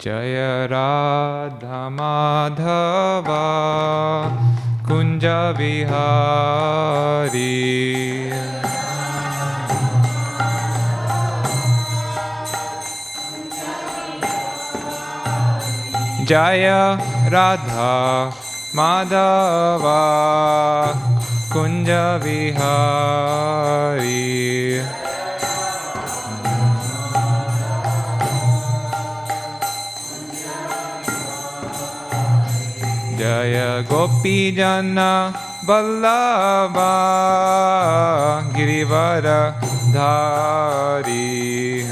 Jaya Radha Madhava Kunja Vihari Jaya Radha Madhava Kunja Vihari Jaya Gopi Jana Vallabha Girivara Dhari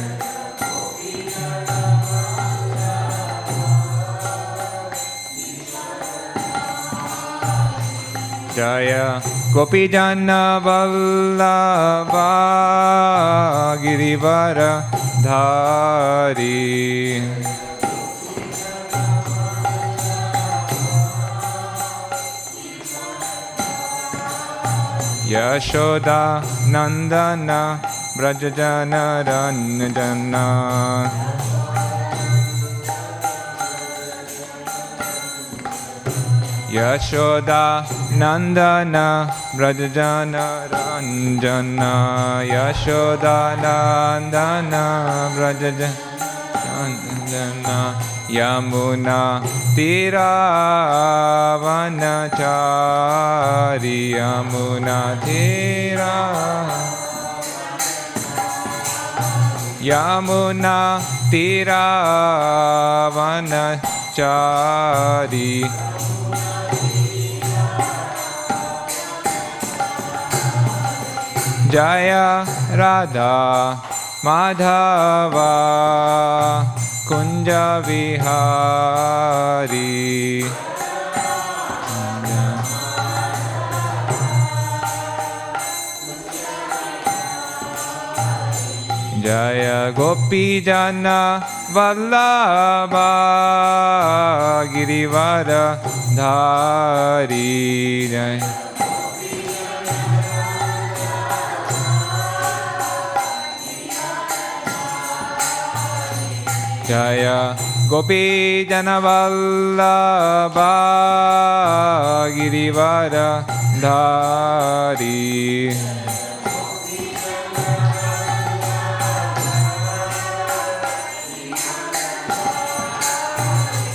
Jaya Gopi Jana Vallabha Girivara Dhari Yashoda Nandana Brajajana Ranjana Yashoda Nandana Brajajana Ranjana Yashoda Nandana Brajajana Ranjana Yamuna Tira Vanachari Yamuna Tira Yamuna Tira Vanachari Jaya Radha Madhava Kunja Vihari Jaya Gopi Jana Vallabha Girivara Dhari Jaya Gopi Jana Vallabha Girivara Dhari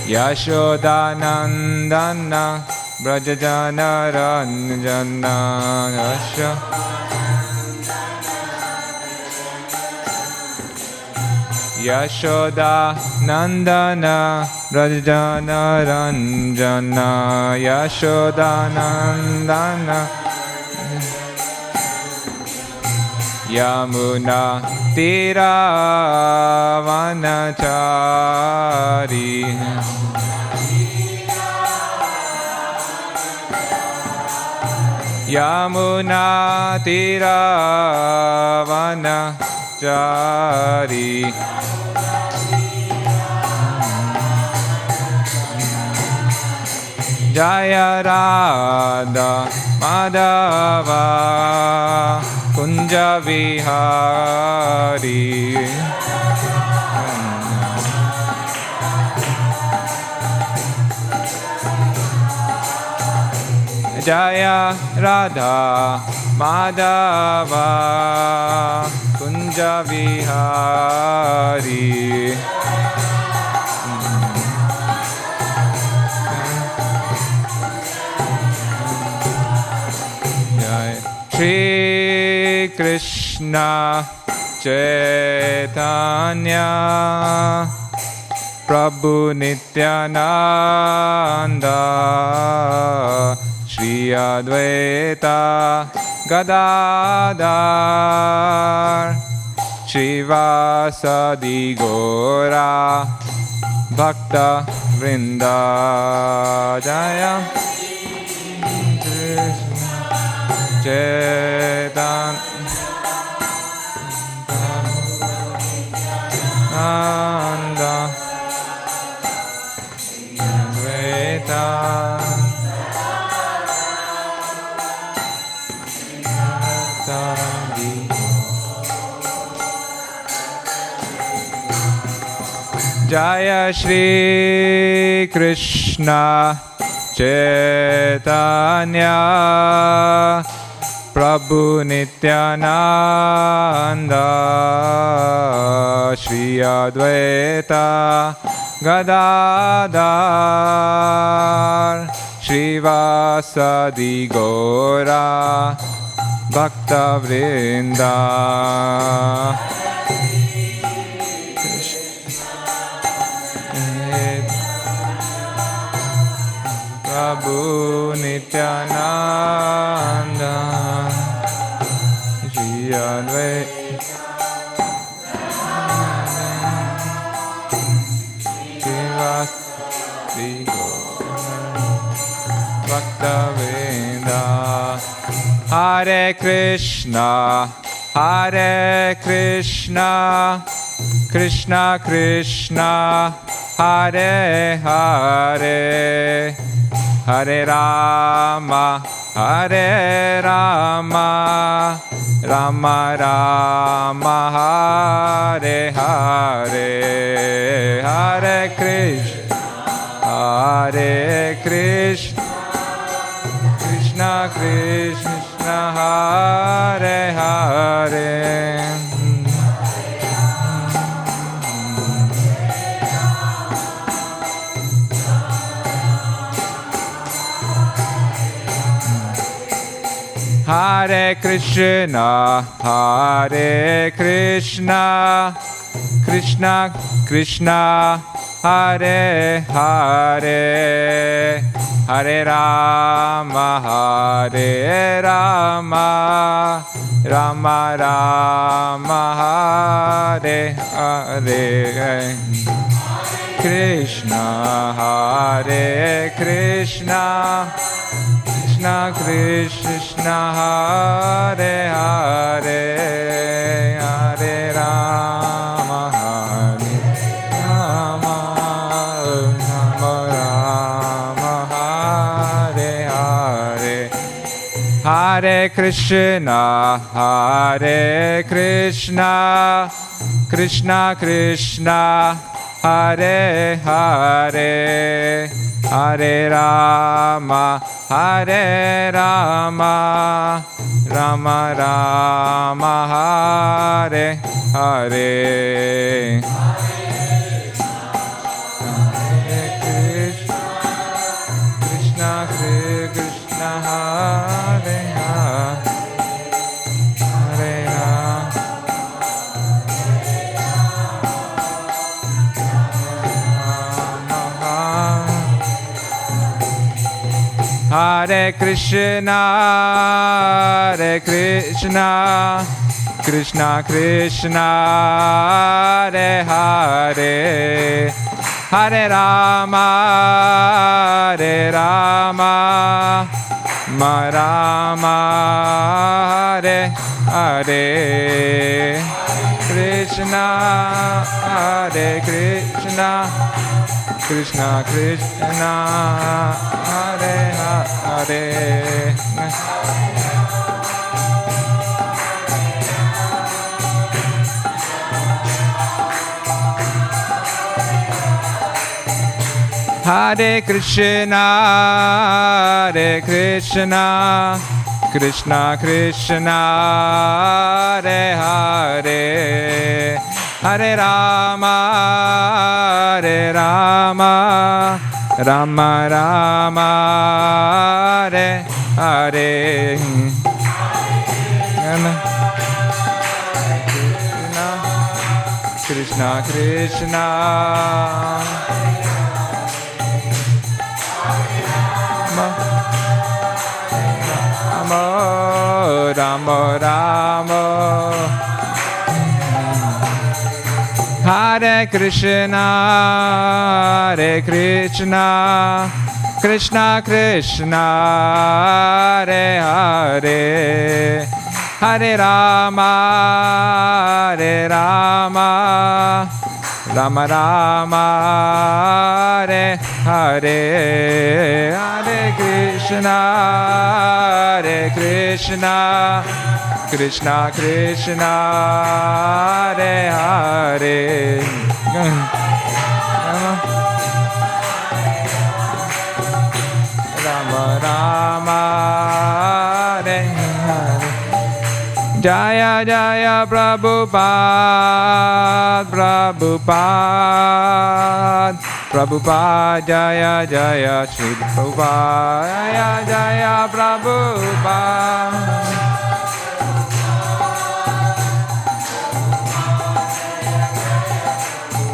Yashoda Nandana Brajajana Ranjana Yashoda Nandana Brajajana Ranjana Yashoda Nandana Yamuna Tira Vanachari Yamuna Tira Vanachari Jaya Radha Madhava Kunja Vihari Jaya Radha Madhava Kunja Vihari Shri Krishna Chaitanya Prabhu Nityananda Shri Advaita Gadadhar Shivasadi Gora Bhakta Vrinda Jaya Chetan Nanda Advaita Jaya Shri Krishna Chaitanya Prabhu Nityananda Shri Advaita Gadadhar Shrivasadi Gaura Bhaktivedanta Prabhu Nityananda Shri Advaita Srivasadi Bhaktivedanta Hare Krishna Krishna Krishna Hare Hare Hare Rama Rama Rama Hare Hare Hare Krishna Krishna Krishna Hare Hare Hare Krishna Krishna Krishna Hare Hare Hare Rama Rama Rama Hare Hare Krishna Krishna Krishna Hare Hare Hare Rama Rama Rama Hare Hare Hare Krishna Krishna Krishna Hare Hare Hare Rama Rama Rama Hare Hare Hare Krishna Krishna Hare Hare Hare Krishna Krishna Krishna Hare Hare Hare Rama Rama Hare Hare Krishna Krishna Krishna Hare Hare Hare Krishna Krishna Krishna Hare Hare Hare Rama Rama Rama Hare Hare Krishna Krishna Rama Rama Hare Krishna Krishna Krishna Hare Hare Hare Rama Rama Rama Hare Hare Hare Krishna Krishna Krishna Hare Hare Jaya Jaya Prabhupada, Prabhupada, Prabhupada, Jaya Jaya Shri Prabhupada, Jaya Jaya Prabhupada.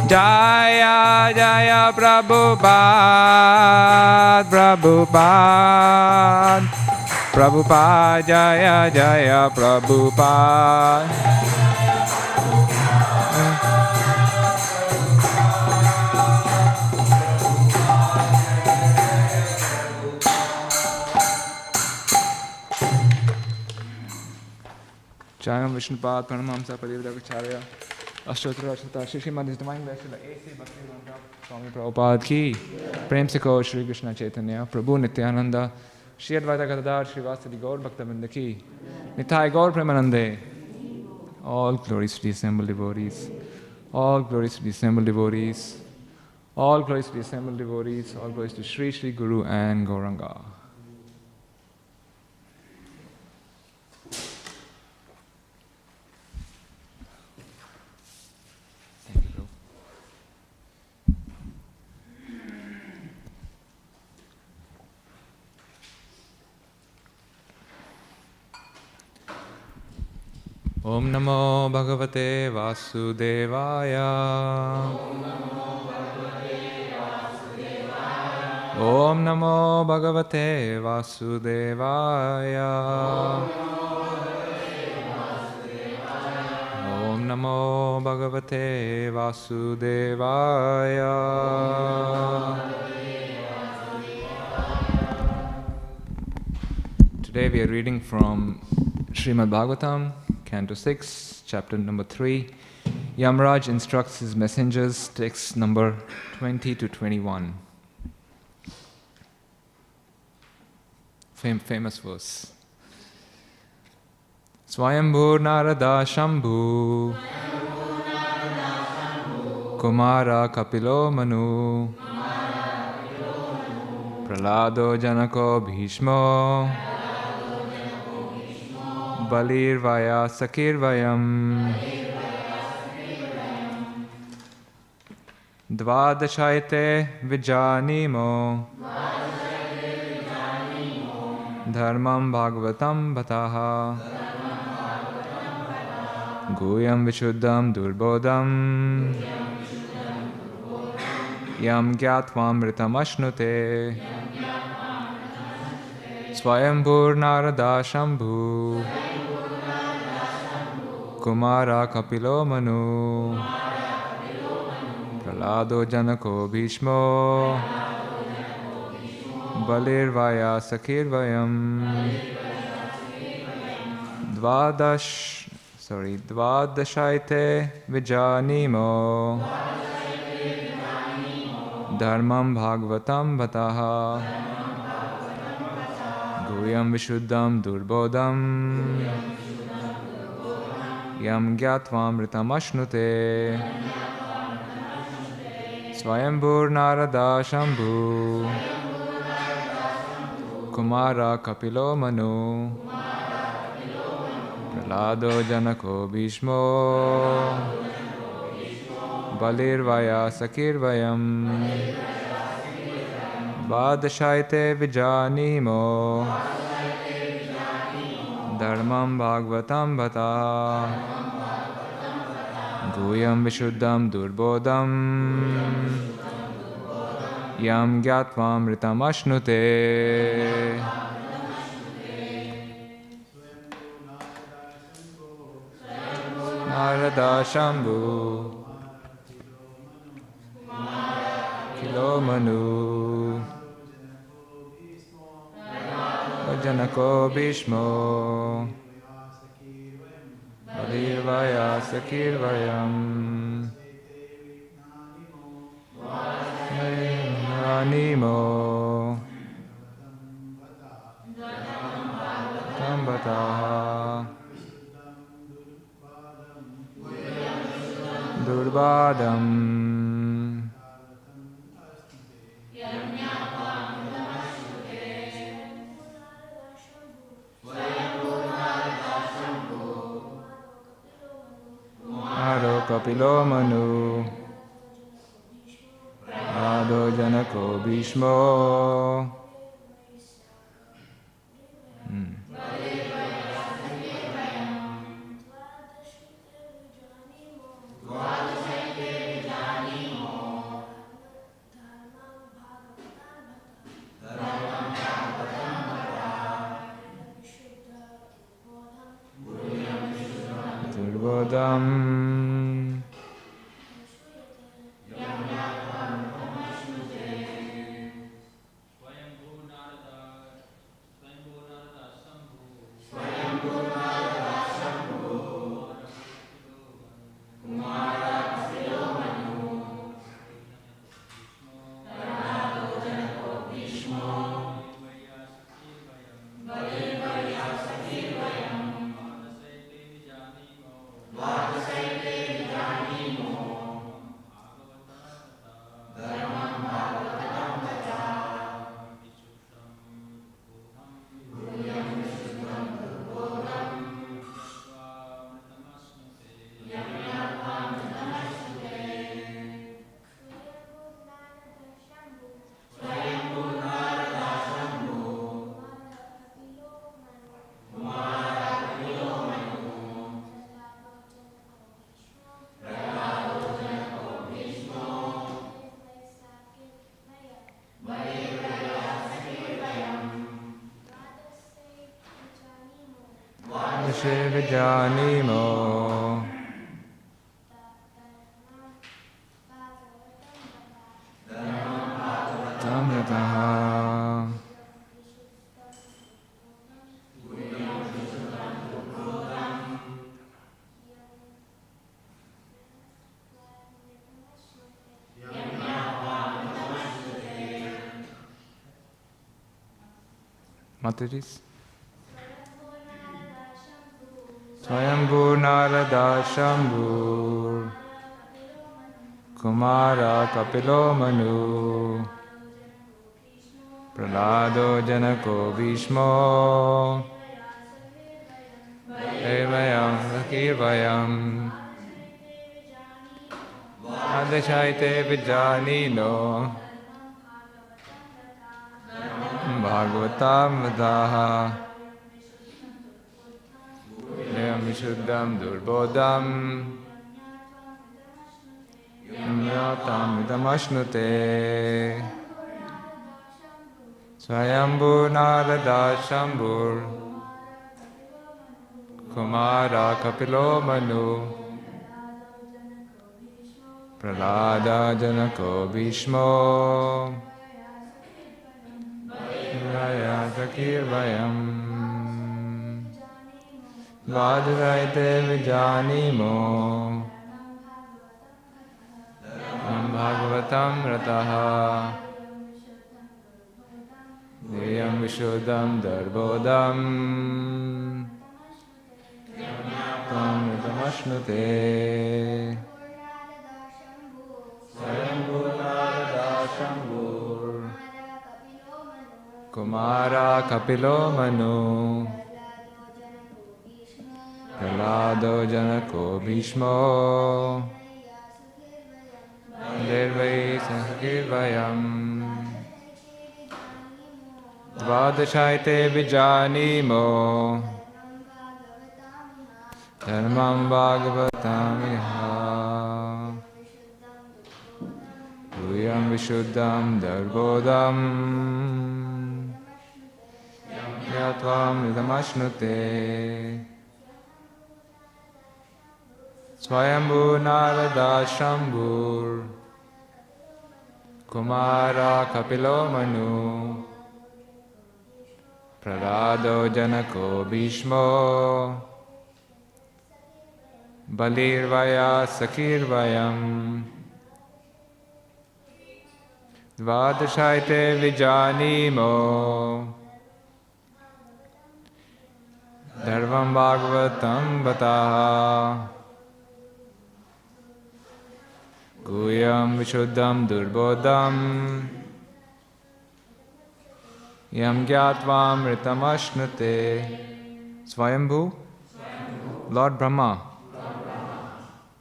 Jaya Jaya Prabhupada, Prabhupada, Prabhupada, Jaya Jaya Prabhupada. Jayam Vishnupad, Pranamamsa, Prabhupada-Acharya, Ashtotra, Śrīmad Bhāgavatam, A.C. Bhaktivedanta, Swami Prabhupada ki, Prem se ko Shri Krishna Chaitanya, Prabhu Nityananda, Shri Advaita Gadadhar, Shri Vasadi Gaur Bhaktivedanta ki, Nitai Gaur Premanande. All glories to the assembled devotees. All glories to the assembled devotees. All glories to the assembled devotees. All glories to Shri Shri Guru and Gauranga. Om Namo Bhagavate Vasudevaya. Om Namo Bhagavate Vasudevaya. Om Namo Bhagavate Vasudevaya. Today we are reading from Śrīmad Bhāgavatam, Canto 6, Chapter number 3. Yamaraj instructs his messengers, text number 20 to 21. Famous verse. Swayambhur Narada Shambhu Kumara Kapilo Manu Pralado Janako Bhishmo Balirvaya Sakirvayam Dvadashaite Vijanimo Dharmam Bhagavatam Bhataha Guyam Vishuddham Durbodham Yam Gyatvam Ashnute Swayambhur Narada Shambhu Kumara Kapilo Manu Pralado Janako Bhishmo Balirvaya Sakirvayam Dvadashaite Vijanimo Dharmam Bhagavatam Bhataha Guyam Vishuddham Durbodham Yam Gyatvam Ashnute Swayambhur Narada Shambhu Kumara Kapilo Manu Pralado Janako Bhishmo Balirvaya Sakirvayam Dvadashaite Vijanimo Dharmam Bhagavatam Bhata Guyam Vishuddham Durbodham Yam Gyatvam Ashnute Narada Shambhu Kilomanu Janako Bhishmo Balirvaya Sakirvayam Animo Tambataha Durbadam Kapilo Manu Pralado Janako Bhishmo Bodam Vijanimo Tamrataha Mataris Swayambhu Narada Shambhu Kumara Kapilo Manu Pralado Janako Bhishmo Evayam Vakirvayam Adashaite Vijanino Bhagavatam Vadaha Vishuddham Durbodham Yamyatam Vidamashnute Swayambhu Narada Shambhur Kumara Kapilo Manu Pralada Janako Bhishmo Vaya Sakirvayam Vajraite Vijanimo Bhagavatam Rataha Niyam Vishuddham Darbodham Tam Vidamashnute Swayambhu Narada Shambhur Kumara Kapilo Manu Pralado Janako Bhishmo Dervai Sankirvayam Dvadashaite Vijanimo Dharmam Bhagavatam Yaha Duyam Vishuddham Darbodham Yatvam Vidamashnute Swayambhu Narada Shambhur Kumara Kapilo Manu Pralado Janako Bhishmo Balirvaya Sakirvayam Dvadashaite Vijanimo Dharvam Bhagavatam Vataha Guyam Vishuddham Durbodham Yam Gyatvam Ritamashnute Swayambhu Lord Brahma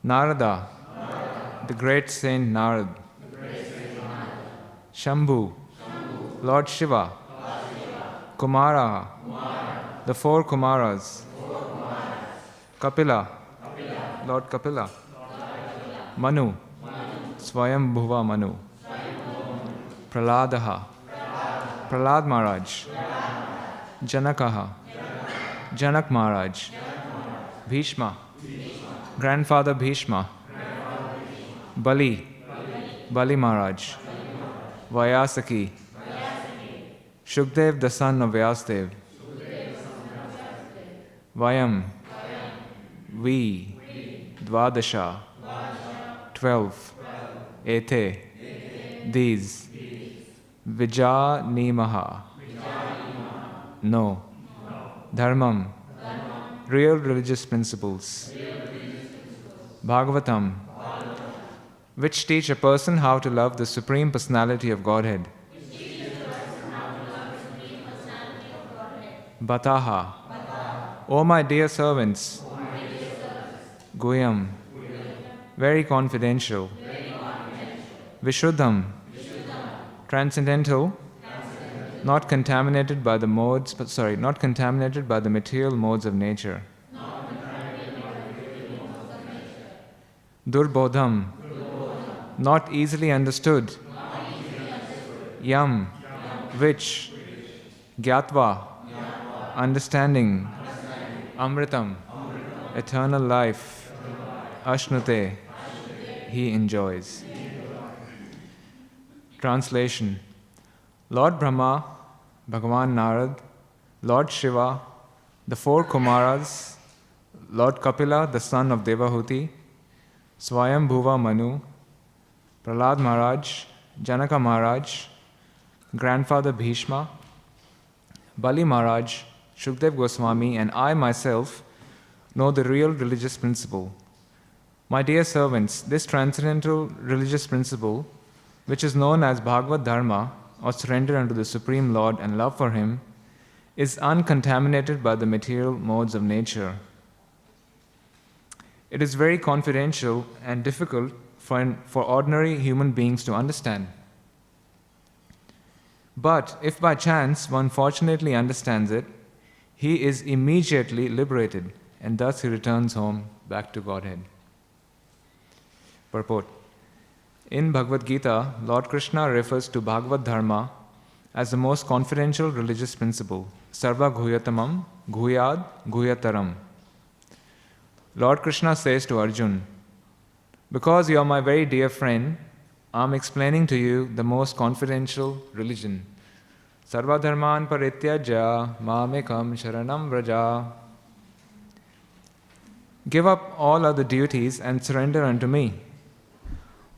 Narada, the great Saint Narad, Shambhu, Lord Shiva, Kumara, the four Kumaras, Kapila, Lord Kapila, Manu, Swayambhuva Manu, Praladaha, Pralad Maharaj, Janakaha, Janak Maharaj, Bhishma, Grandfather Bhishma, Bali, Bali Maharaj, Vyasaki, Shukdev the son of Vyasdev, Vayam, we, Dvadasha, 12, Ete, these, Vijanimaha, no, Dharmam, real religious principles, Bhagavatam, which teach a person how to love the Supreme Personality of Godhead. Bataha, O my dear servants, Guyam, very confidential, Vishuddham, transcendental, not contaminated by the material modes of nature. Durbodham, not easily understood. Yam, which, Gyatva, understanding. Amritam, eternal life. Ashnute, he enjoys. Translation. Lord Brahma, Bhagavan Narad, Lord Shiva, the four Kumaras, Lord Kapila, the son of Devahuti, Swayambhuva Manu, Pralad Maharaj, Janaka Maharaj, Grandfather Bhishma, Bali Maharaj, Shukdev Goswami, and I myself know the real religious principle. My dear servants, this transcendental religious principle, which is known as Bhagavad Dharma, or surrender unto the Supreme Lord and love for Him, is uncontaminated by the material modes of nature. It is very confidential and difficult for ordinary human beings to understand. But if by chance one fortunately understands it, he is immediately liberated, and thus he returns home back to Godhead. Purport. In Bhagavad Gita, Lord Krishna refers to Bhagavad Dharma as the most confidential religious principle, Sarva Guhyatamam, Guhyad, Guhyataram. Lord Krishna says to Arjun, because you are my very dear friend, I am explaining to you the most confidential religion. Sarva dharman parityaja mamekam sharanam vraja. Give up all other duties and surrender unto me.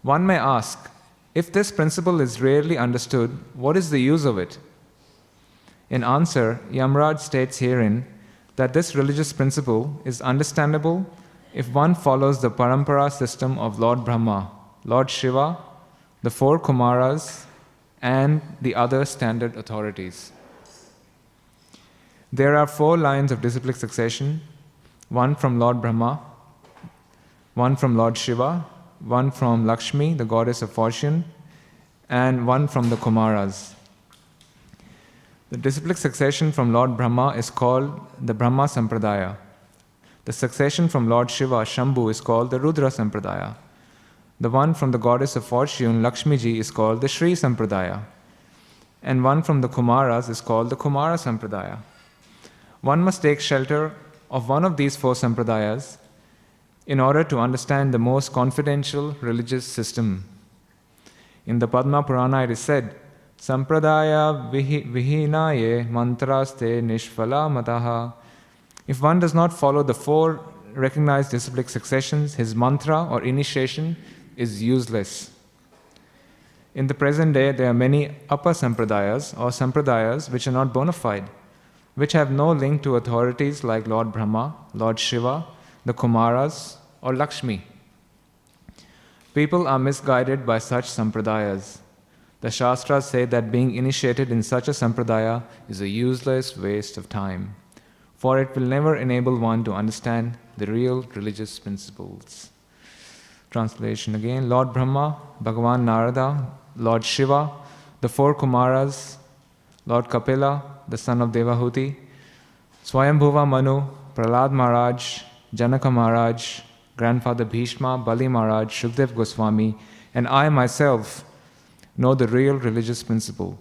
One may ask, if this principle is rarely understood, what is the use of it? In answer, Yamraj states herein that this religious principle is understandable if one follows the parampara system of Lord Brahma, Lord Shiva, the four Kumaras, and the other standard authorities. There are 4 lines of disciplic succession, one from Lord Brahma, one from Lord Shiva, one from Lakshmi, the goddess of fortune, and one from the Kumaras. The disciplic succession from Lord Brahma is called the Brahma Sampradaya. The succession from Lord Shiva, Shambhu, is called the Rudra Sampradaya. The one from the goddess of fortune, Lakshmi ji, is called the Shri Sampradaya. And one from the Kumaras is called the Kumara Sampradaya. One must take shelter of one of these 4 Sampradayas in order to understand the most confidential religious system. In the Padma Purana it is said, Sampradaya vihinaye mantraste nishphala mataha. If one does not follow the 4 recognized disciplic successions, his mantra or initiation is useless. In the present day, there are many upper sampradayas or sampradayas which are not bona fide, which have no link to authorities like Lord Brahma, Lord Shiva, the Kumaras, or Lakshmi. People are misguided by such sampradayas. The Shastras say that being initiated in such a sampradaya is a useless waste of time, for it will never enable one to understand the real religious principles. Translation again. Lord Brahma, Bhagavan Narada, Lord Shiva, the four Kumaras, Lord Kapila, the son of Devahuti, Swayambhuva Manu, Prahlad Maharaj, Janaka Maharaj, Grandfather Bhishma, Bali Maharaj, Shukdev Goswami, and I myself know the real religious principle.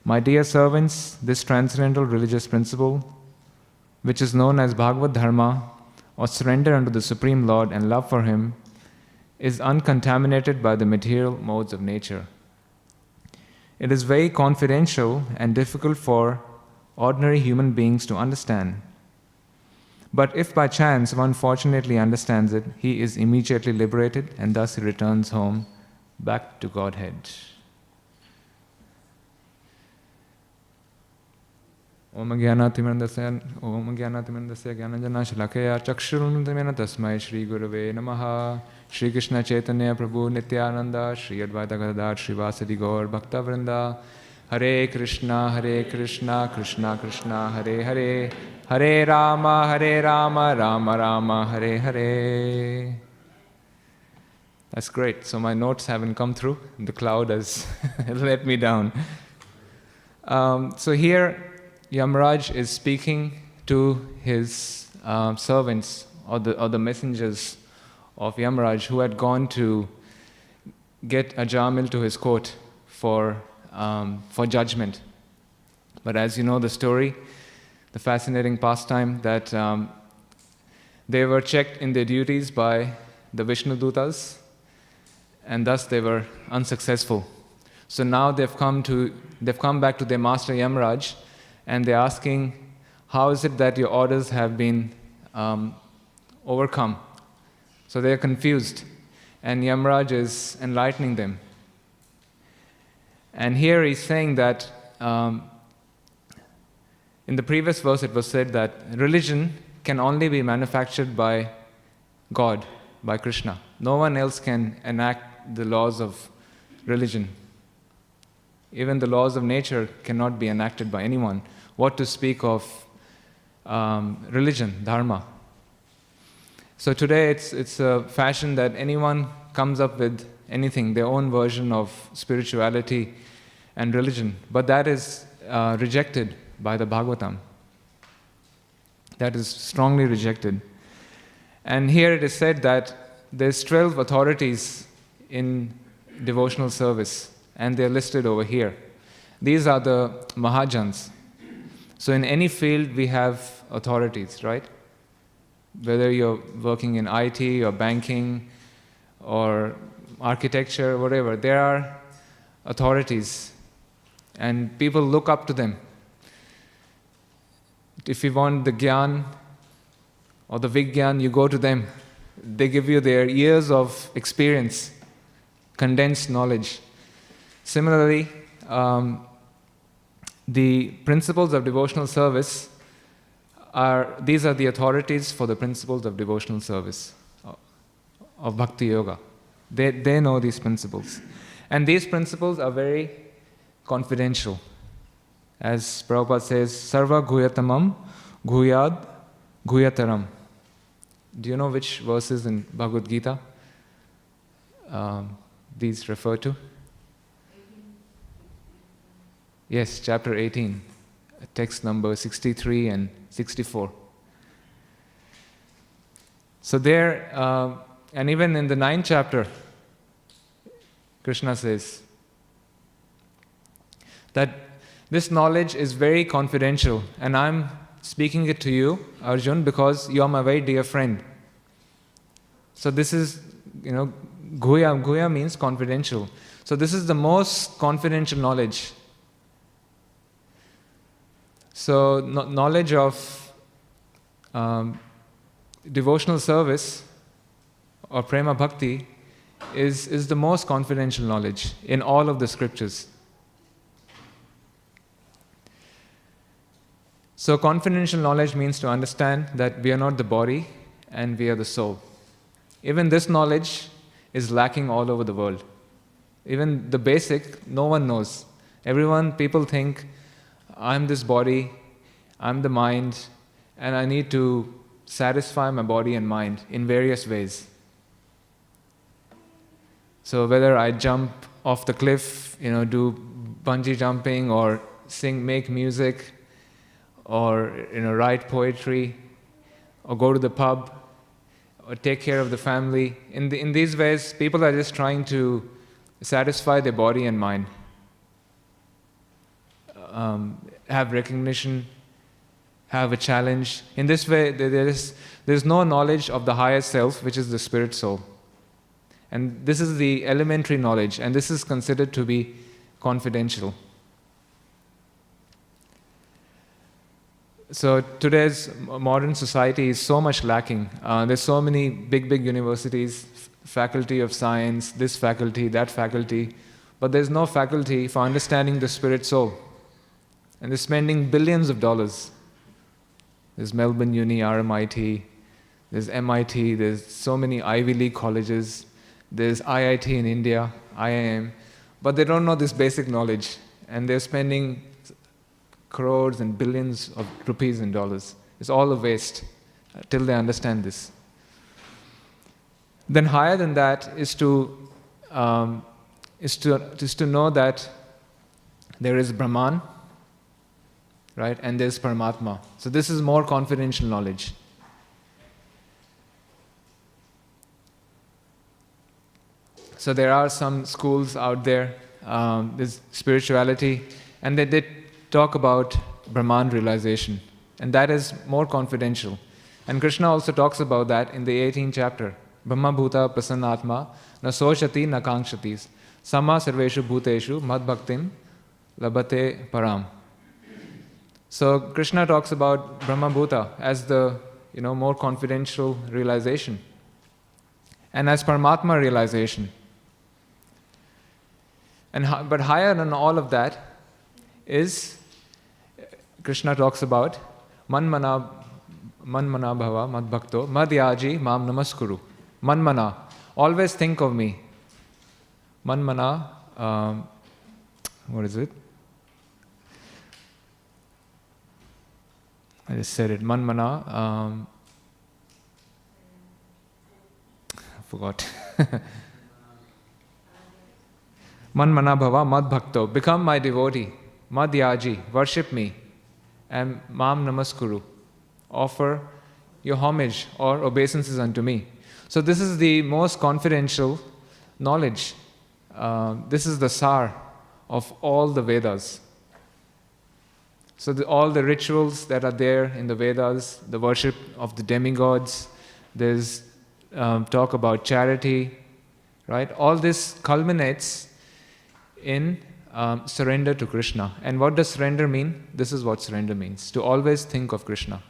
My dear servants, this transcendental religious principle, which is known as Bhagavad Dharma, or surrender unto the Supreme Lord and love for Him, is uncontaminated by the material modes of nature. It is very confidential and difficult for ordinary human beings to understand. But if by chance one fortunately understands it, he is immediately liberated and thus he returns home back to Godhead. Om Jnanatimandasya Jnananjana Shalakaya Chakshuruntamena Tasmai Shri Gurave Namaha. Shri Krishna Chaitanya Prabhu Nityananda Shri Advaita Gadadhar Shri Vasadi Gaur Bhakta Vrinda. Hare Krishna Krishna Krishna Hare Hare, Hare Rama Rama Rama Hare Hare. That's great. So my notes haven't come through. The cloud has let me down. So here Yamaraj is speaking to his servants or the messengers of Yamaraj who had gone to get Ajamil to his court for judgment. But as you know the story, the fascinating pastime that they were checked in their duties by the Vishnu Dutas, and thus they were unsuccessful. So now they've come back to their master Yamaraj, and they're asking, how is it that your orders have been overcome? So they're confused, and Yamaraj is enlightening them. And here he's saying that in the previous verse it was said that religion can only be manufactured by God, by Krishna. No one else can enact the laws of religion. Even the laws of nature cannot be enacted by anyone. What to speak of religion, dharma. So today it's a fashion that anyone comes up with anything, their own version of spirituality and religion. But that is rejected by the Bhagavatam. That is strongly rejected. And here it is said that there's 12 authorities in devotional service, and they're listed over here. These are the Mahajans. So in any field we have authorities, right? Whether you're working in IT or banking or architecture, whatever, there are authorities and people look up to them. If you want the Gyan or the Vigyan, you go to them. They give you their years of experience, condensed knowledge. Similarly, the principles of devotional service these are the authorities for the principles of devotional service, of Bhakti Yoga. They know these principles. And these principles are very confidential. As Prabhupada says, Sarva Guhyatamam Guhyad Guhyataram. Do you know which verses in Bhagavad Gita these refer to? Yes, chapter 18, text number 63 and 64. So there, and even in the 9th chapter, Krishna says that this knowledge is very confidential, and I'm speaking it to you, Arjun, because you are my very dear friend. So this is, Guhya. Guhya means confidential. So this is the most confidential knowledge. So knowledge of devotional service or prema bhakti is the most confidential knowledge in all of the scriptures. So confidential knowledge means to understand that we are not the body and we are the soul. Even this knowledge is lacking all over the world. Even the basic, no one knows. People think, I'm this body, I'm the mind, and I need to satisfy my body and mind in various ways. So whether I jump off the cliff, do bungee jumping, or make music, or write poetry, or go to the pub, or take care of the family. In these ways, people are just trying to satisfy their body and mind, have recognition, have a challenge. In this way, there's no knowledge of the higher self, which is the spirit soul. And this is the elementary knowledge, and this is considered to be confidential. So today's modern society is so much lacking. There's so many big universities, faculty of science, this faculty, that faculty, but there's no faculty for understanding the spirit soul. And they're spending billions of dollars. There's Melbourne Uni, RMIT, there's MIT, there's so many Ivy League colleges, there's IIT in India, IIM, but they don't know this basic knowledge, and they're spending crores and billions of rupees and dollars. It's all a waste till they understand this. Then higher than that is to know that there is Brahman, right, and there's Paramatma. So this is more confidential knowledge. So there are some schools out there, there's spirituality, and they talk about Brahman realization, and that is more confidential. And Krishna also talks about that in the 18th chapter. Brahma bhuta prasannatma na sochati na kankshati sama sarveshu bhuteshu mad bhaktim labate param. So Krishna talks about Brahma bhuta as the more confidential realization, and as Paramatma realization. But higher than all of that is, Krishna talks about manmana bhava mad bhakto madhyaji mam namaskuru. Manmana, always think of me. Manmana, what is it? I just said it. Manmana, I forgot. Manmana bhava mad bhakto, become my devotee. Madhyaji, worship me. And mam namaskuru, offer your homage or obeisances unto me. So this is the most confidential knowledge. This is the sar of all the Vedas. So all the rituals that are there in the Vedas, the worship of the demigods, there's talk about charity, right? All this culminates in surrender to Krishna. And what does surrender mean? This is what surrender means, to always think of Krishna.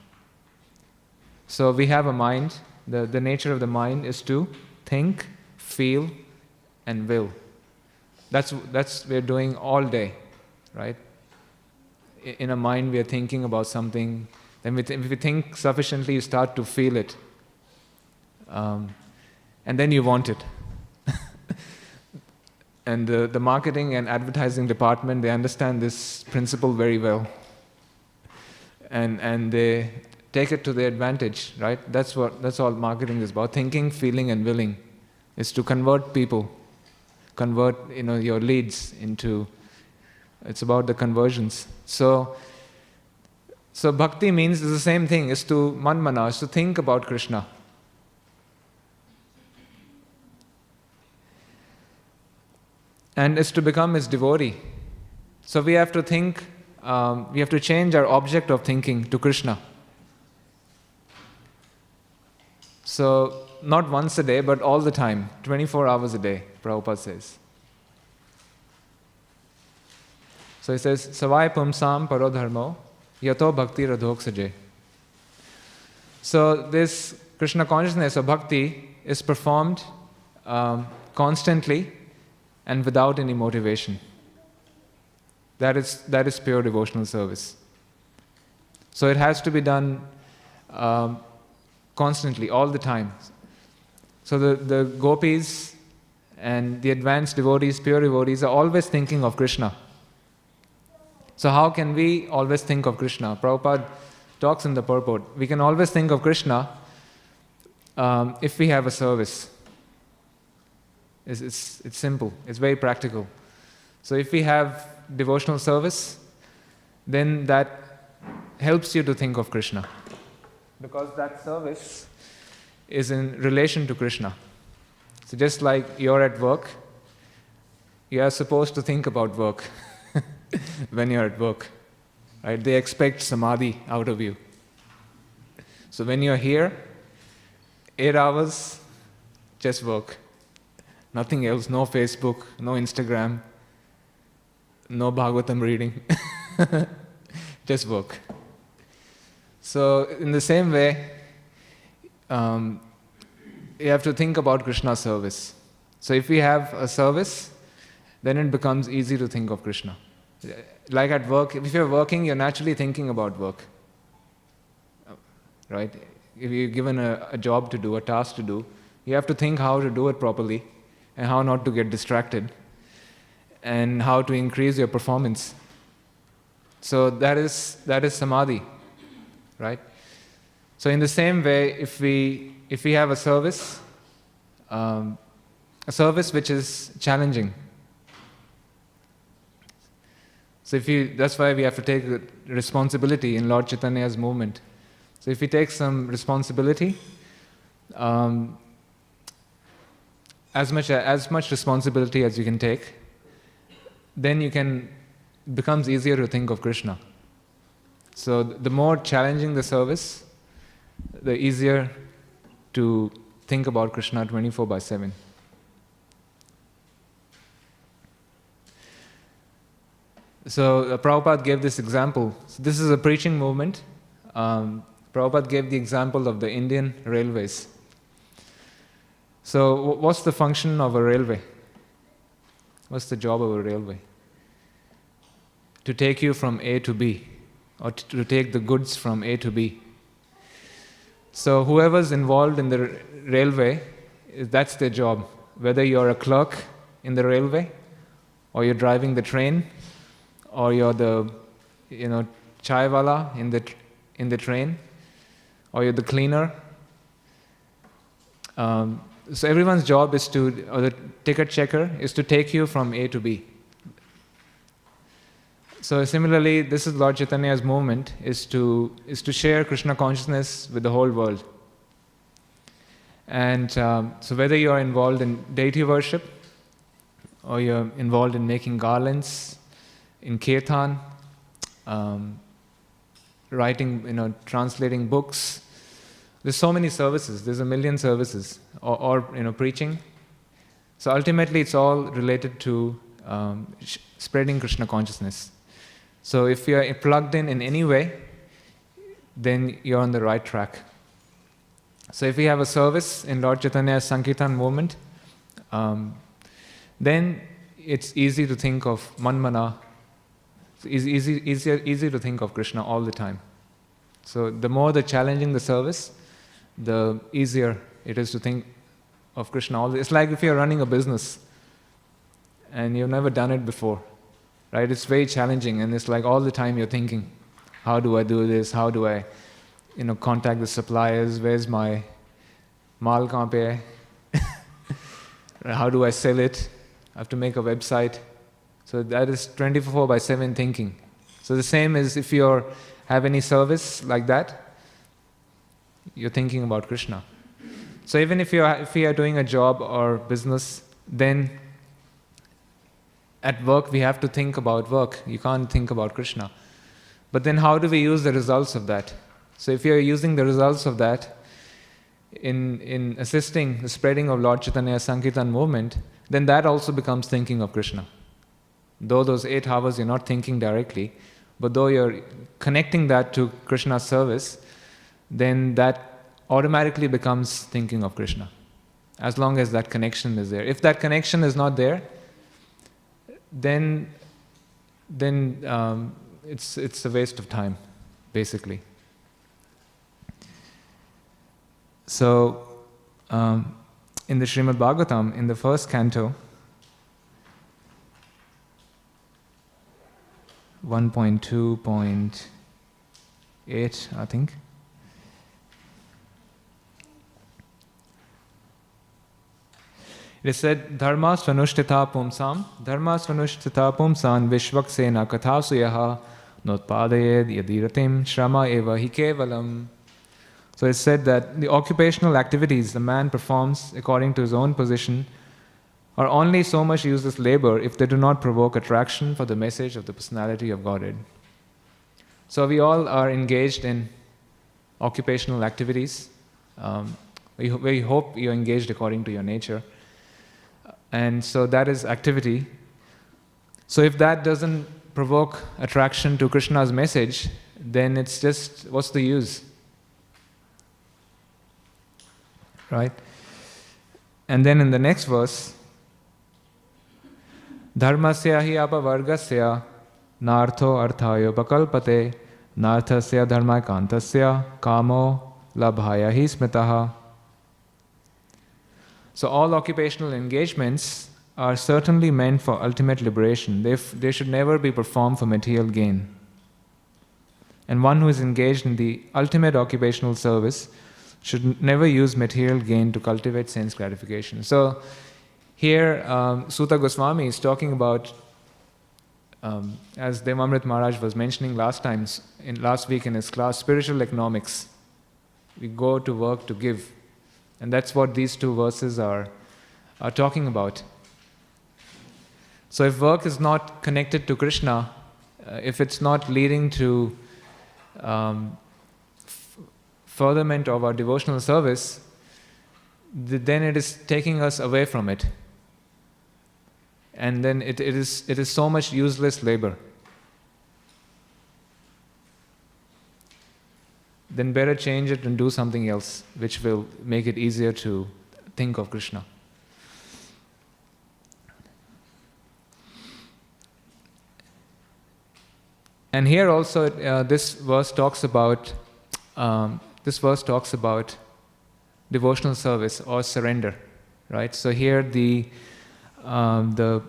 So we have a mind. The nature of the mind is to think, feel, and will. That's we're doing all day, right? In a mind we are thinking about something. Then if we think sufficiently, you start to feel it. And then you want it. And the marketing and advertising department, they understand this principle very well. And they take it to their advantage, right? That's all marketing is about. Thinking, feeling, and willing is to convert people, convert your leads into. It's about the conversions. So bhakti means is the same thing. Is to manmana, is to think about Krishna. And is to become his devotee. So we have to think. We have to change our object of thinking to Krishna. So, not once a day, but all the time, 24 hours a day, Prabhupada says. So he says, Savai pumsam paro dharmo yato bhakti radhoksaje. So this Krishna consciousness or bhakti is performed constantly and without any motivation. That is pure devotional service. So it has to be done constantly, all the time. So the gopis and the advanced devotees, pure devotees, are always thinking of Krishna. So how can we always think of Krishna? Prabhupada talks in the purport. We can always think of Krishna if we have a service. It's simple. It's very practical. So if we have devotional service, then that helps you to think of Krishna. Because that service is in relation to Krishna. So just like you're at work, you are supposed to think about work when you're at work. Right? They expect samadhi out of you. So when you're here, 8 hours, just work. Nothing else, no Facebook, no Instagram, no Bhagavatam reading. Just work. So in the same way, you have to think about Krishna's service. So if we have a service, then it becomes easy to think of Krishna. Like at work, if you're working, you're naturally thinking about work. Right? If you're given a job to do, a task to do, you have to think how to do it properly and how not to get distracted and how to increase your performance. So that is samadhi, right? So in the same way, if we have a service which is challenging. So that's why we have to take responsibility in Lord Chaitanya's movement. So if we take some responsibility, as much responsibility as you can take, then it becomes easier to think of Krishna. So the more challenging the service, the easier to think about Krishna 24/7. So Prabhupada gave this example. So this is a preaching movement. Prabhupada gave the example of the Indian railways. So what's the function of a railway? What's the job of a railway? To take you from A to B, or to take the goods from A to B. So whoever's involved in the railway, that's their job. Whether you're a clerk in the railway, or you're driving the train, or you're the chai wala in the train, or you're the cleaner. So everyone's job or the ticket checker is to take you from A to B. So similarly, this is Lord Chaitanya's movement, is to share Krishna consciousness with the whole world. And so whether you're involved in deity worship, or you're involved in making garlands, in kirtan, writing, translating books, there's so many services. There's a million services, or preaching. So ultimately, it's all related to spreading Krishna consciousness. So if you're plugged in any way, then you're on the right track. So if we have a service in Lord Chaitanya's Sankirtan movement, then it's easy to think of Manmana. It's easy to think of Krishna all the time. So the more challenging the service, the easier it is to think of Krishna. It's like if you're running a business and you've never done it before, right? It's very challenging, and it's like all the time you're thinking, how do I do this? How do I, contact the suppliers? Where's my maal kahan pe hai? How do I sell it? I have to make a website. So that is 24/7 thinking. So the same is if you have any service like that, you're thinking about Krishna. So even if you are doing a job or business, then at work we have to think about work. You can't think about Krishna. But then how do we use the results of that? So if you're using the results of that in assisting the spreading of Lord Chaitanya's Sankirtan movement, then that also becomes thinking of Krishna. Though those 8 hours you're not thinking directly, but though you're connecting that to Krishna's service, then that automatically becomes thinking of Krishna, as long as that connection is there. If that connection is not there, then it's a waste of time, basically. So, in the Śrīmad Bhāgavatam, in the first canto, 1.2.8, I think. It is said, Dharma svanushtita pumsan vishvaksena kathasuyaha notpadayed yadiratim shrama eva hi kevalam. So it's said that the occupational activities the man performs according to his own position are only so much useless labor if they do not provoke attraction for the message of the personality of Godhead. So we all are engaged in occupational activities. We hope you're engaged according to your nature. And so that is activity. So if that doesn't provoke attraction to Krishna's message, then it's just, what's the use? Right? And then in the next verse, Dharmasya hi apavargasya nartho arthayo pakalpate narthasya dharmaikantasya kamo labhaya hi smitaha. So all occupational engagements are certainly meant for ultimate liberation. They should never be performed for material gain. And one who is engaged in the ultimate occupational service should never use material gain to cultivate sense gratification. So here, Sutta Goswami is talking about, as Devamrit Maharaj was mentioning last week in his class, spiritual economics. We go to work to give. And that's what these two verses are talking about. So if work is not connected to Krishna, if it's not leading to furtherment of our devotional service, then it is taking us away from it. And then it is so much useless labor. Then better change it and do something else, which will make it easier to think of Krishna. And here also, this verse talks about devotional service or surrender, right? So here the 12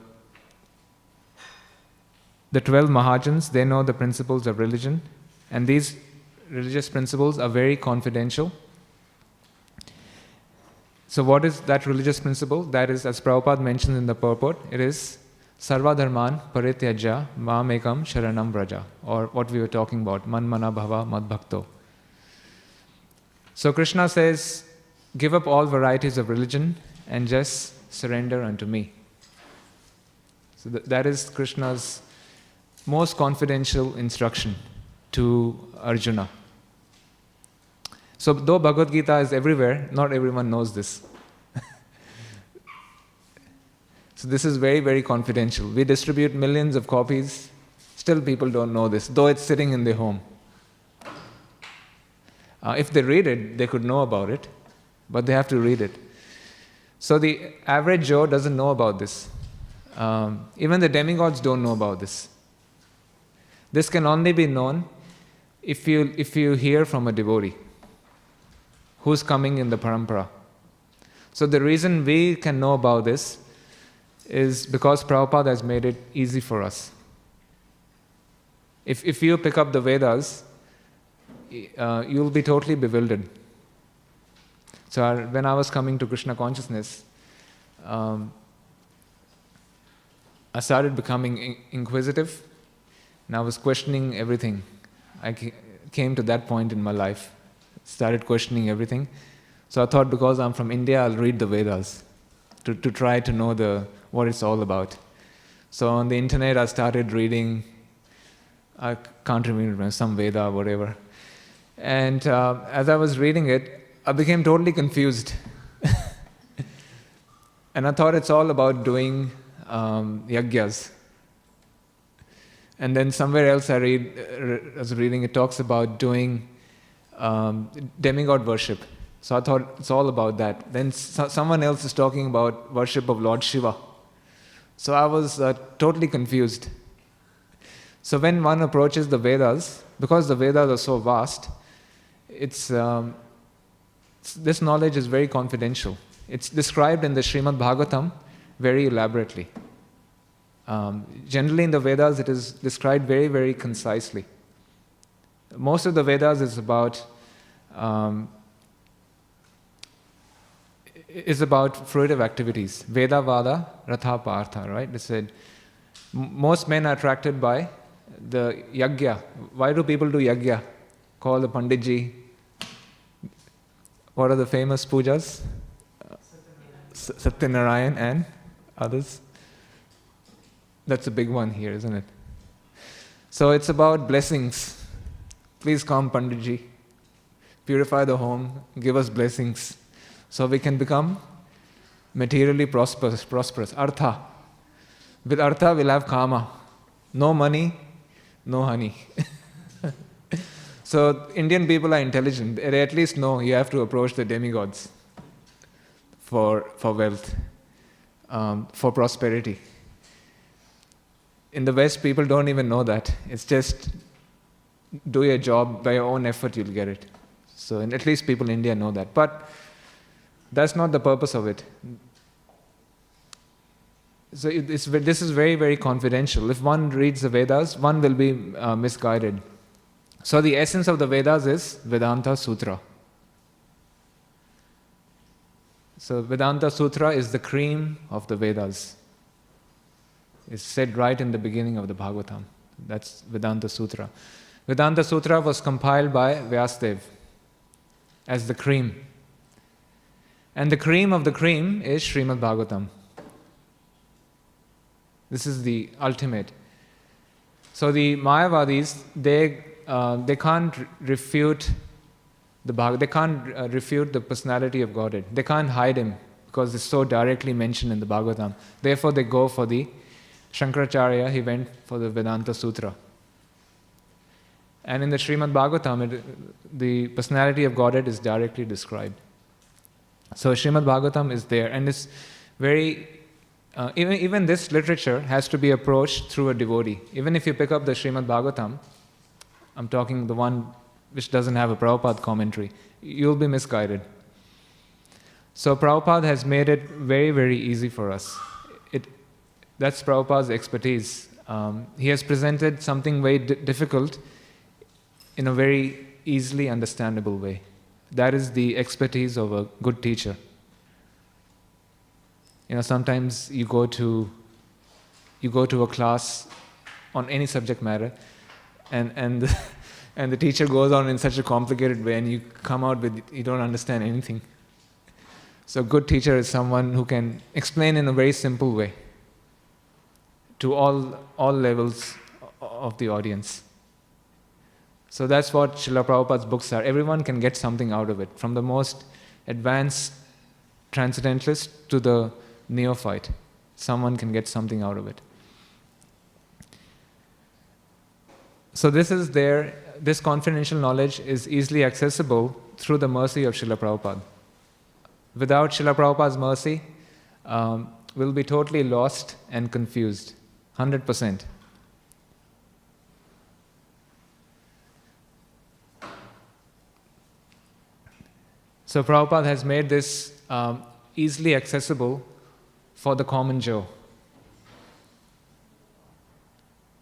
Mahajans, they know the principles of religion, and these religious principles are very confidential. So what is that religious principle? That is, as Prabhupada mentioned in the purport, it is Sarva Dharman Parityajya Mamekam Sharanam Vraja, or what we were talking about, Man Mana Bhava Mad Bhakto. So Krishna says, give up all varieties of religion and just surrender unto me. So that is Krishna's most confidential instruction to Arjuna. So though Bhagavad Gita is everywhere, not everyone knows this. So this is very, very confidential. We distribute millions of copies, still people don't know this, though it's sitting in their home. If they read it, they could know about it, but they have to read it. So the average Joe doesn't know about this. Even the demigods don't know about this. This can only be known if you hear from a devotee who's coming in the parampara. So the reason we can know about this is because Prabhupada has made it easy for us. If you pick up the Vedas, you'll be totally bewildered. So when I was coming to Krishna consciousness, I started becoming inquisitive, and I was questioning everything. I came to that point in my life, started questioning everything. So I thought, because I'm from India, I'll read the Vedas to try to know what it's all about. So on the internet, I started reading, I can't remember, some Veda or whatever. And as I was reading it, I became totally confused. And I thought it's all about doing yagyas. And then somewhere else I was reading, it talks about doing demigod worship. So I thought it's all about that. Then someone else is talking about worship of Lord Shiva. So I was totally confused. So when one approaches the Vedas, because the Vedas are so vast, this knowledge is very confidential. It's described in the Śrīmad Bhāgavatam very elaborately. Generally in the Vedas, it is described very, very concisely. Most of the Vedas is about is about fruitive activities. Veda Vada Ratha Partha, right? They said most men are attracted by the yagya. Why do people do yagya? Call the Panditji. What are the famous pujas? Satyanarayan and others. That's a big one here, isn't it? So it's about blessings. Please come, Panditji. Purify the home, give us blessings, so we can become materially prosperous. Artha. With artha, we'll have kama. No money, no honey. So Indian people are intelligent. They at least know you have to approach the demigods for wealth, for prosperity. In the West, people don't even know that. It's just do your job, by your own effort you'll get it. So at least people in India know that. But that's not the purpose of it. So this is very, very confidential. If one reads the Vedas, one will be misguided. So the essence of the Vedas is Vedanta Sutra. So Vedanta Sutra is the cream of the Vedas. It's said right in the beginning of the Bhagavatam. That's Vedanta Sutra. Vedanta Sutra was compiled by Vyasadeva as the cream. And the cream of the cream is Śrīmad Bhāgavatam. This is the ultimate. So the Mayavadis, they can't refute they can't refute the personality of Godhead. They can't hide him because it's so directly mentioned in the Bhagavatam. Therefore they go for the Shankaracharya, he went for the Vedanta Sutra. And in the Śrīmad Bhāgavatam, the personality of Godhead is directly described. So Śrīmad Bhāgavatam is there, and it's very even this literature has to be approached through a devotee. Even if you pick up the Śrīmad Bhāgavatam, I'm talking the one which doesn't have a Prabhupada commentary, you'll be misguided. So Prabhupada has made it very, very easy for us. That's Prabhupada's expertise. He has presented something very difficult in a very easily understandable way. That is the expertise of a good teacher. Sometimes you go to a class on any subject matter, and the teacher goes on in such a complicated way, and you come out with you don't understand anything. So a good teacher is someone who can explain in a very simple way to all levels of the audience. So that's what Srila Prabhupada's books are. Everyone can get something out of it, from the most advanced transcendentalist to the neophyte. Someone can get something out of it. So this confidential knowledge is easily accessible through the mercy of Srila Prabhupada. Without Srila Prabhupada's mercy, we'll be totally lost and confused, 100%. So Prabhupada has made this easily accessible for the common Joe.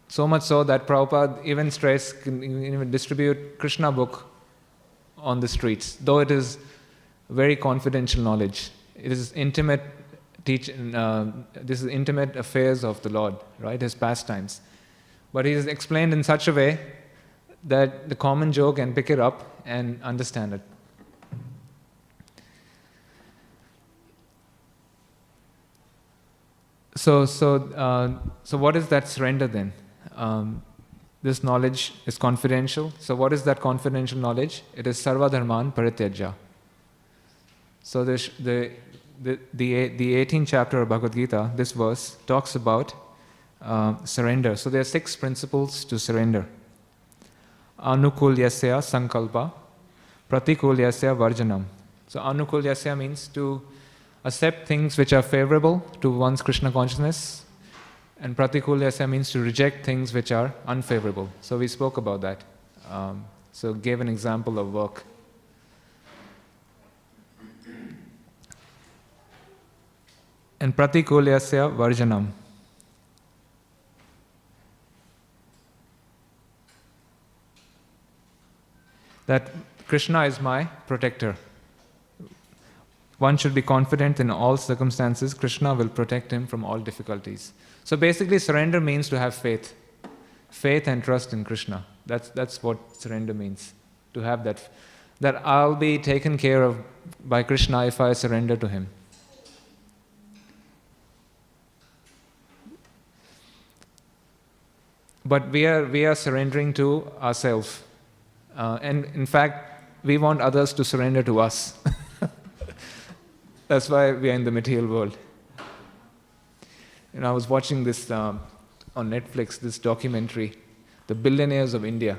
So much so that Prabhupada even can even distribute Krishna book on the streets, though it is very confidential knowledge. It is intimate this is intimate affairs of the Lord, right? His pastimes. But he is explained in such a way that the common Joe can pick it up and understand it. So what is that surrender then? This knowledge is confidential. So what is that confidential knowledge? It is sarva dharman parityajya. So the 18th chapter of Bhagavad Gita, this verse talks about surrender. So there are 6 principles to surrender. Anukulyasya sankalpa, pratikulyasya varjanam. So anukulyasya means to accept things which are favorable to one's Krishna consciousness, and pratikulyasya means to reject things which are unfavorable. So we spoke about that. So gave an example of work. And pratikulyasya varjanam. That Krishna is my protector. one should be confident in all circumstances, Krishna will protect him from all difficulties. So basically, surrender means to have faith. Faith and trust in Krishna. That's what surrender means. To have that I'll be taken care of by Krishna if I surrender to him. But we are surrendering to ourselves. And in fact, we want others to surrender to us. That's why we are in the material world. I was watching this on Netflix, this documentary, The Billionaires of India.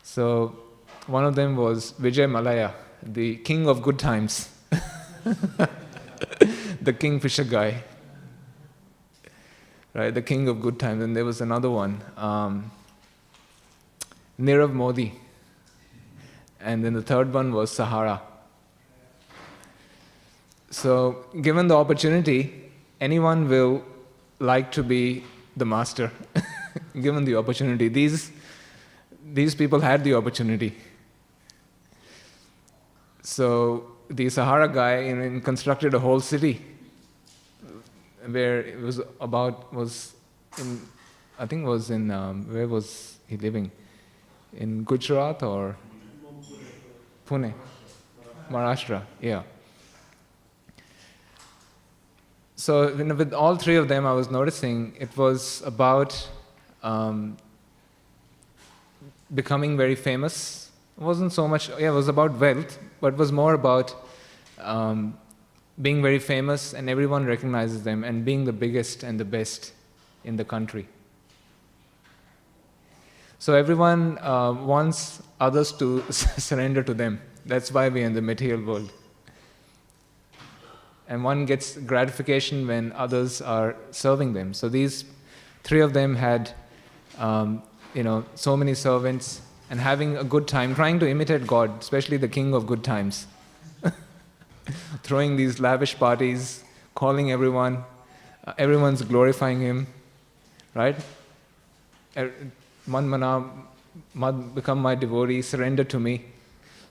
So one of them was Vijay Malaya, the king of good times. The kingfisher guy. Right, the king of good times. And there was another one, Nirav Modi. And then the third one was Sahara. So, given the opportunity, anyone will like to be the master. Given the opportunity. These people had the opportunity. So, the Sahara guy constructed a whole city where it was in, I think it was in, where was he living? In Gujarat or Pune? Maharashtra, yeah. So with all three of them, I was noticing it was about becoming very famous. It wasn't so much, it was about wealth, but it was more about being very famous and everyone recognizes them and being the biggest and the best in the country. So everyone wants others to surrender to them. That's why we're in the material world. And one gets gratification when others are serving them. So these three of them had, so many servants and having a good time, trying to imitate God, especially the king of good times. Throwing these lavish parties, calling everyone, everyone's glorifying him, right? Man mana, become my devotee, surrender to me.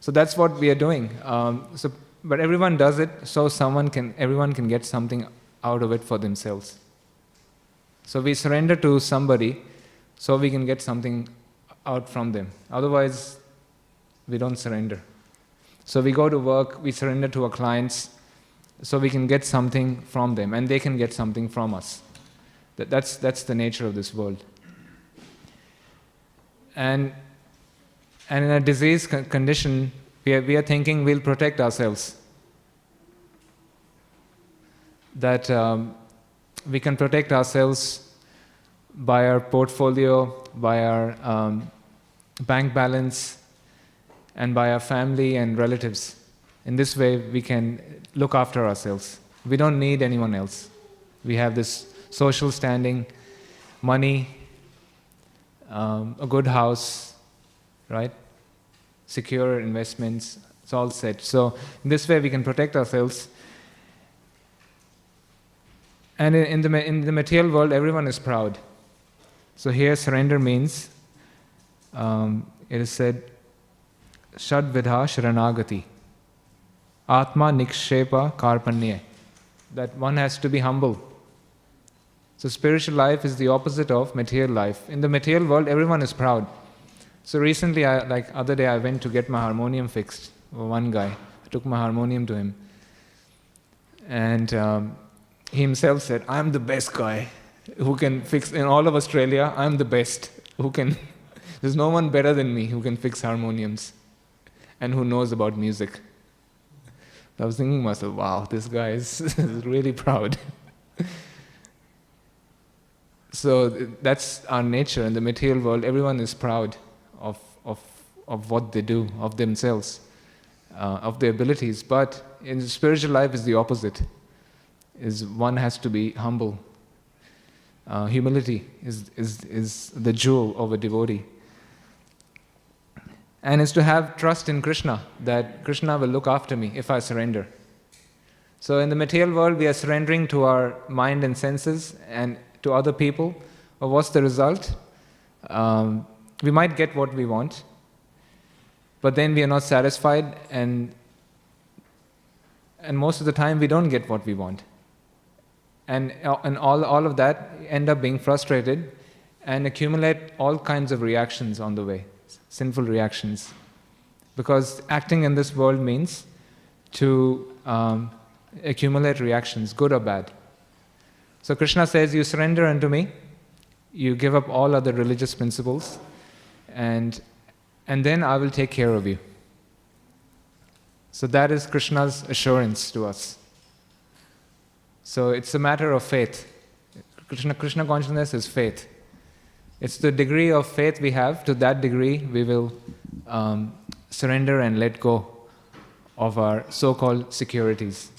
So that's what we are doing. But everyone does it so everyone can get something out of it for themselves. So we surrender to somebody so we can get something out from them. Otherwise, we don't surrender. So we go to work, we surrender to our clients so we can get something from them and they can get something from us. That's the nature of this world. And in a disease condition, we are thinking we'll protect ourselves. That we can protect ourselves by our portfolio, by our bank balance, and by our family and relatives. In this way, we can look after ourselves. We don't need anyone else. We have this social standing, money, a good house, right? Secure investments, it's all set. So in this way we can protect ourselves. And in the material world, everyone is proud. So here surrender means, it is said, Shad Vidha Sharanagati, Atma Nikshepa Karpanye, that one has to be humble. So spiritual life is the opposite of material life. In the material world, everyone is proud. So recently, other day, I went to get my harmonium fixed. One guy, I took my harmonium to him. And he himself said, I'm the best guy who can fix, in all of Australia, I'm the best. There's no one better than me who can fix harmoniums and who knows about music. I was thinking to myself, wow, this guy is really proud. So that's our nature in the material world. Everyone is proud of what they do, of themselves, of their abilities. But in spiritual life is the opposite. Is one has to be humble. Humility is the jewel of a devotee. And is to have trust in Krishna, that Krishna will look after me if I surrender. So in the material world, we are surrendering to our mind and senses and to other people. But what's the result? We might get what we want, but then we are not satisfied, and most of the time we don't get what we want. And all of that end up being frustrated and accumulate all kinds of reactions on the way, sinful reactions. Because acting in this world means to accumulate reactions, good or bad. So Krishna says, you surrender unto me, you give up all other religious principles, and then I will take care of you. So that is Krishna's assurance to us. So it's a matter of faith. Krishna consciousness is faith. It's the degree of faith we have, to that degree we will surrender and let go of our so-called securities.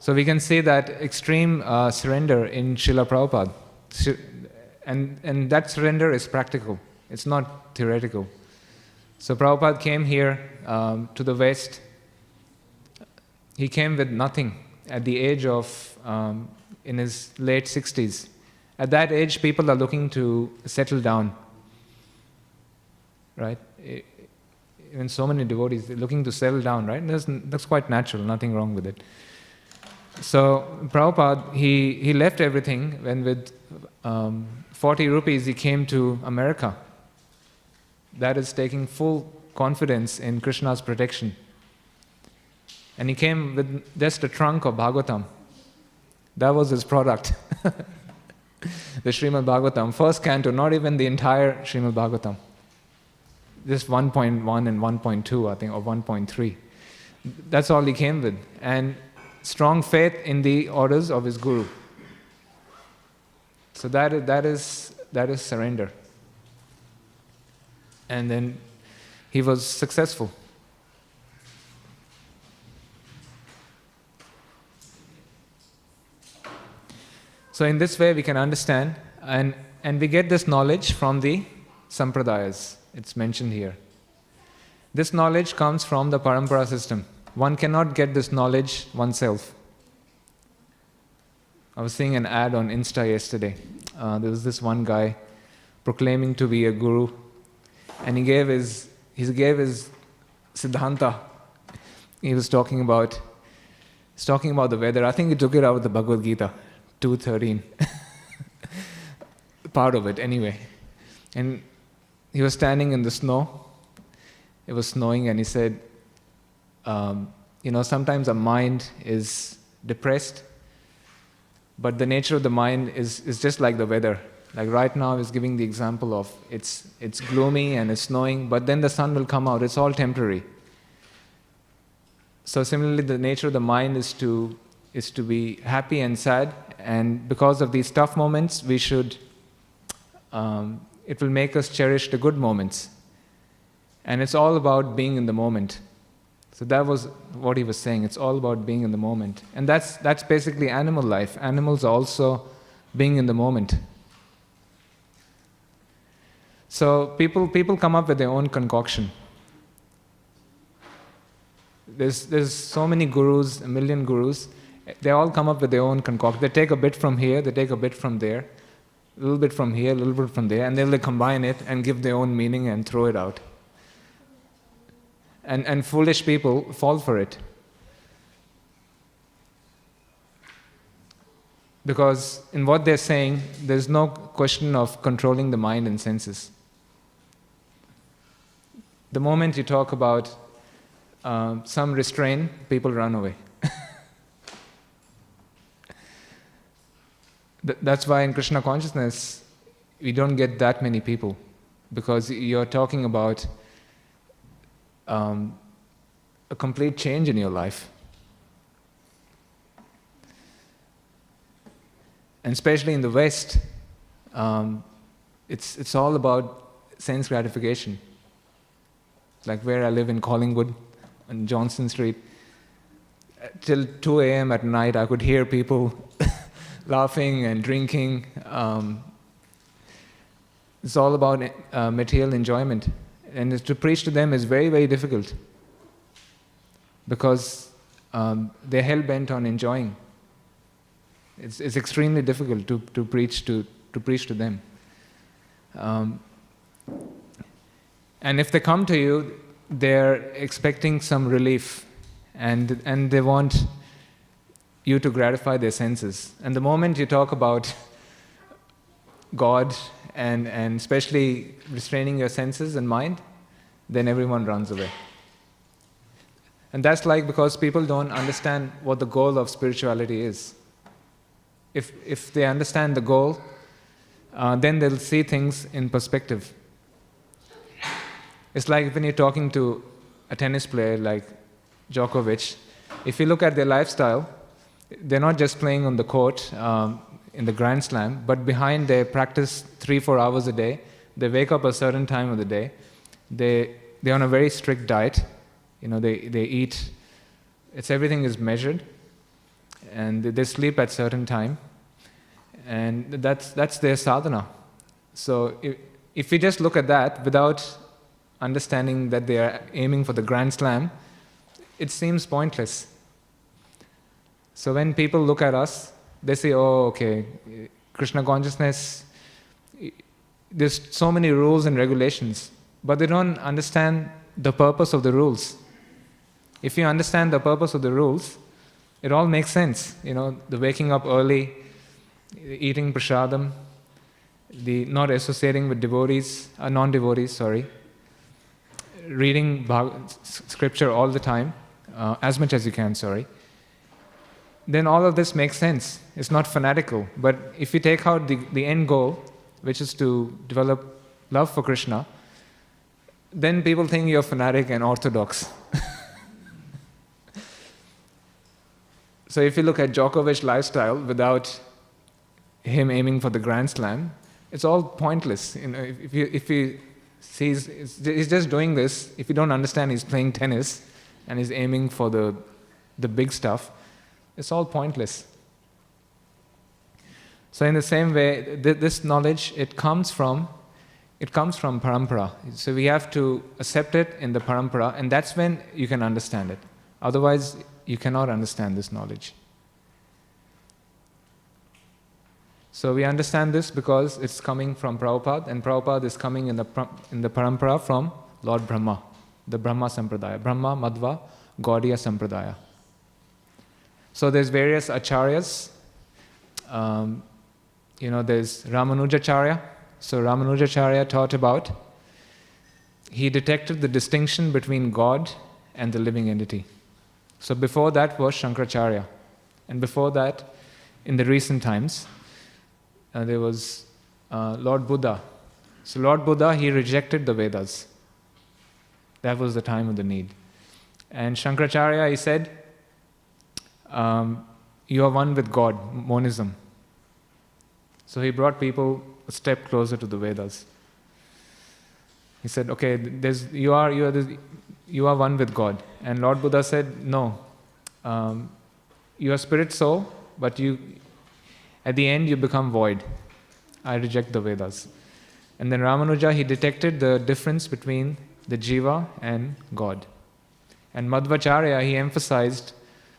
So we can see that extreme surrender in Srila Prabhupada. And that surrender is practical. It's not theoretical. So Prabhupada came here to the West. He came with nothing at the age of, in his late 60s. At that age, people are looking to settle down. Right? Even so many devotees are looking to settle down, right? That's quite natural, nothing wrong with it. So Prabhupada, he left everything when with 40 rupees he came to America. That is taking full confidence in Krishna's protection. And he came with just a trunk of Bhagavatam. That was his product. The Śrīmad Bhāgavatam, first canto, not even the entire Śrīmad Bhāgavatam. Just 1.1 and 1.2, I think, or 1.3. That's all he came with. And strong faith in the orders of his guru. So that is surrender. And then he was successful. So in this way we can understand, and we get this knowledge from the sampradayas. It's mentioned here. This knowledge comes from the parampara system. One cannot get this knowledge oneself. I was seeing an ad on Insta yesterday. There was this one guy proclaiming to be a guru, and he gave his Siddhanta. He was talking about the weather. I think he took it out of the Bhagavad Gita, 2:13. Part of it, anyway. And he was standing in the snow. It was snowing, and he said, sometimes a mind is depressed, but the nature of the mind is just like the weather. Like right now, he's giving the example of it's gloomy and it's snowing, but then the sun will come out. It's all temporary. So similarly, the nature of the mind is to be happy and sad, and because of these tough moments, we should. It will make us cherish the good moments, and it's all about being in the moment. So that was what he was saying. It's all about being in the moment, and that's basically animal life. Animals are also being in the moment. So people come up with their own concoction. There's so many gurus, 1 million gurus. They all come up with their own concoction. They take a bit from here, they take a bit from there, a little bit from here, a little bit from there, and then they combine it and give their own meaning and throw it out. And foolish people fall for it. Because in what they're saying, there's no question of controlling the mind and senses. The moment you talk about some restraint, people run away. That's why in Krishna consciousness, we don't get that many people, because you're talking about a complete change in your life. And especially in the West, it's all about sense gratification. Like where I live in Collingwood, on Johnson Street, till 2 a.m. at night, I could hear people laughing and drinking. It's all about material enjoyment. And to preach to them is very, very difficult, because they're hell-bent on enjoying. It's extremely difficult to preach to them. And if they come to you, they're expecting some relief, and they want you to gratify their senses. And the moment you talk about God and especially restraining your senses and mind, then everyone runs away. And that's because people don't understand what the goal of spirituality is. If they understand the goal, then they'll see things in perspective. It's like when you're talking to a tennis player like Djokovic, if you look at their lifestyle, they're not just playing on the court in the Grand Slam, but behind they practice 3-4 hours a day. They wake up a certain time of the day. They're on a very strict diet. They eat. Everything is measured, and they sleep at certain time, and that's their sadhana. So if we just look at that without understanding that they are aiming for the Grand Slam, it seems pointless. So when people look at us, they say, oh, okay, Krishna consciousness, there's so many rules and regulations, but they don't understand the purpose of the rules. If you understand the purpose of the rules, it all makes sense. The waking up early, eating prasadam, the not associating with devotees, non-devotees, reading scripture all the time, as much as you can, then all of this makes sense. It's not fanatical. But if you take out the end goal, which is to develop love for Krishna, then people think you're fanatic and orthodox. So if you look at Djokovic's lifestyle without him aiming for the Grand Slam, it's all pointless. If he sees he's just doing this, if you don't understand he's playing tennis and he's aiming for the big stuff, it's all pointless. So in the same way, this knowledge, it comes from parampara. So we have to accept it in the parampara, and that's when you can understand it. Otherwise, you cannot understand this knowledge. So we understand this because it's coming from Prabhupada, and Prabhupada is coming in the parampara from Lord Brahma, the Brahma Sampradaya, Brahma, Madhva, Gaudiya Sampradaya. So there's various acharyas. There's Ramanujacharya. So Ramanujacharya taught about, he detected the distinction between God and the living entity. So before that was Shankaracharya. And before that, in the recent times, there was Lord Buddha. So Lord Buddha, he rejected the Vedas. That was the time of the need. And Shankaracharya, he said, you are one with God, monism. So he brought people a step closer to the Vedas. He said, okay, you are one with God. And Lord Buddha said, no, you are spirit soul, but at the end you become void. I reject the Vedas. And then Ramanuja, he detected the difference between the jiva and God. And Madhvacharya, he emphasized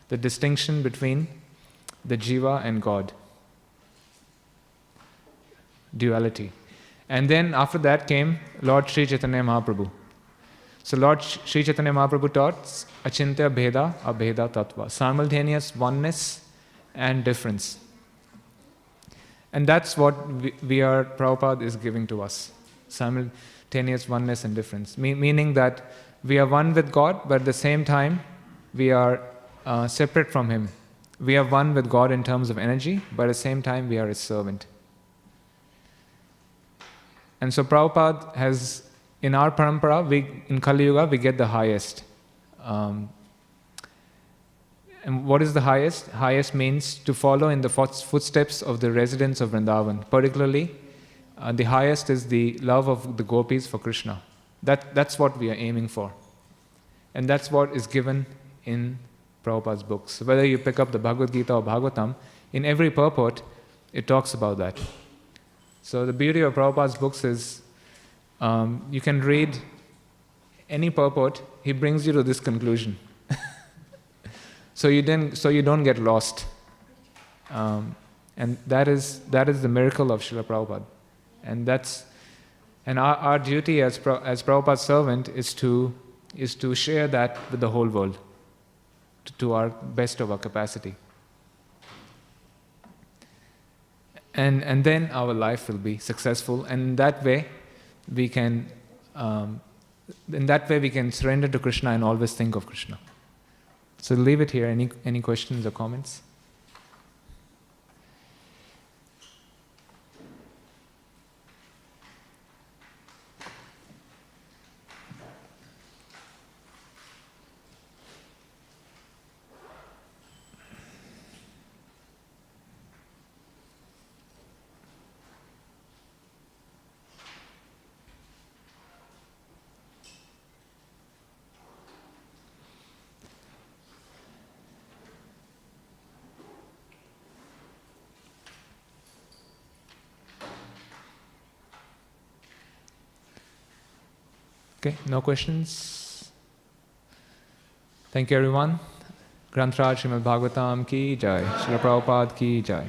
the distinction between the jiva and God. Duality. And then after that came Lord Sri Chaitanya Mahaprabhu. So Lord Sri Chaitanya Mahaprabhu taught Achintya Bheda Abheda Tattva, simultaneous oneness and difference. And that's what Prabhupada is giving to us, simultaneous oneness and difference. Meaning that we are one with God, but at the same time we are separate from Him. We are one with God in terms of energy, but at the same time we are His servant. And so Prabhupada has, in our parampara, in Kali Yuga, we get the highest. And what is the highest? Highest means to follow in the footsteps of the residents of Vrindavan. Particularly, the highest is the love of the gopis for Krishna. That's what we are aiming for. And that's what is given in Prabhupada's books. So whether you pick up the Bhagavad Gita or Bhagavatam, in every purport, it talks about that. So the beauty of Prabhupada's books is, you can read any purport, he brings you to this conclusion. So you don't get lost. And that is the miracle of Srila Prabhupada. And our duty as Prabhupada's servant is to is to share that with the whole world to our best of our capacity. And then our life will be successful, and in that way we can surrender to Krishna and always think of Krishna. So leave it here. Any questions or comments? Okay, no questions? Thank you everyone. Granth Raj Śrīmad Bhāgavatam ki jai. Srila Prabhupada ki jai.